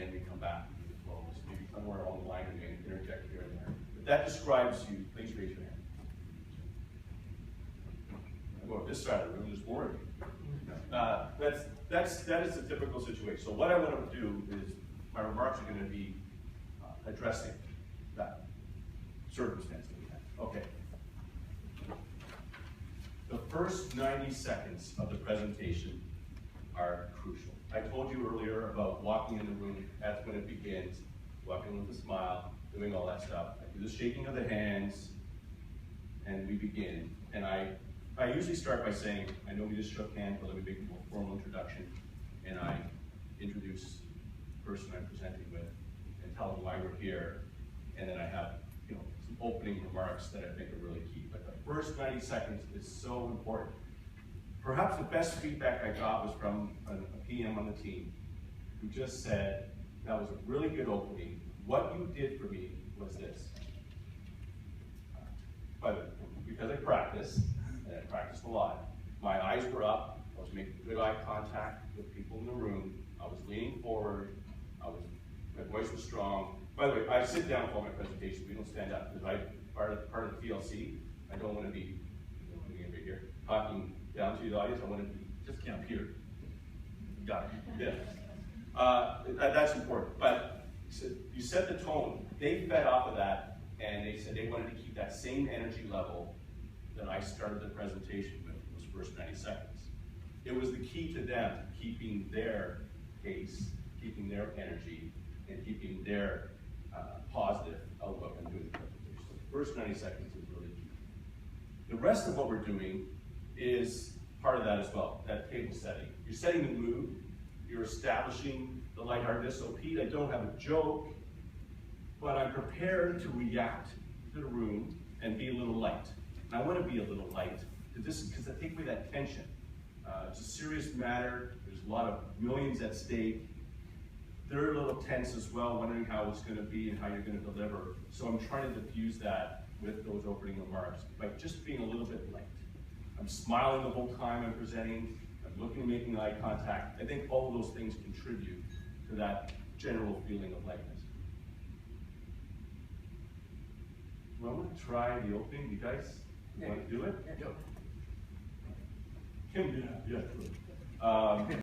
end we come back and do the close. Maybe somewhere along the line we may interject here and there. But that describes you. Please raise your hand. I go up this side of the room, just boring. That is a typical situation. So what I want to do is, my remarks are going to be addressing that circumstance that we have. Okay. The first 90 seconds of the presentation are crucial. I told you earlier about walking in the room. That's when it begins. Walking with a smile, doing all that stuff. I do the shaking of the hands, and we begin. And I usually start by saying, I know we just shook hands, but let me make a more formal introduction. And I introduce the person I'm presenting with and tell them why we're here. And then I have, some opening remarks that I think are really key. But the first 90 seconds is so important. Perhaps the best feedback I got was from a PM on the team who just said, that was a really good opening. What you did for me was this. But because I practice, and I practiced a lot, my eyes were up, I was making good eye contact with people in the room, I was leaning forward, my voice was strong. By the way, I sit down for my presentation, we don't stand up, because part of the PLC, I don't want to be over here, talking down to the audience, I want to be just up here. Got it. Yeah. That's important. But you set the tone. They fed off of that, and they said they wanted to keep that same energy level that I started the presentation with, those first 90 seconds. It was the key to them, keeping their pace, keeping their energy, and keeping their positive outlook on doing the presentation. So the first 90 seconds is really key. The rest of what we're doing is part of that as well, that table setting. You're setting the mood, you're establishing the lightheartedness. So Pete, I don't have a joke, but I'm prepared to react to the room and be a little light. And I want to be a little light, because I take away that tension. It's a serious matter, there's a lot of millions at stake. They're a little tense as well, wondering how it's going to be and how you're going to deliver. So I'm trying to diffuse that with those opening remarks by just being a little bit light. I'm smiling the whole time I'm presenting, I'm looking, making eye contact. I think all of those things contribute to that general feeling of lightness. Well, I want to try the opening. You guys want to do it? Yeah. Kim, yeah.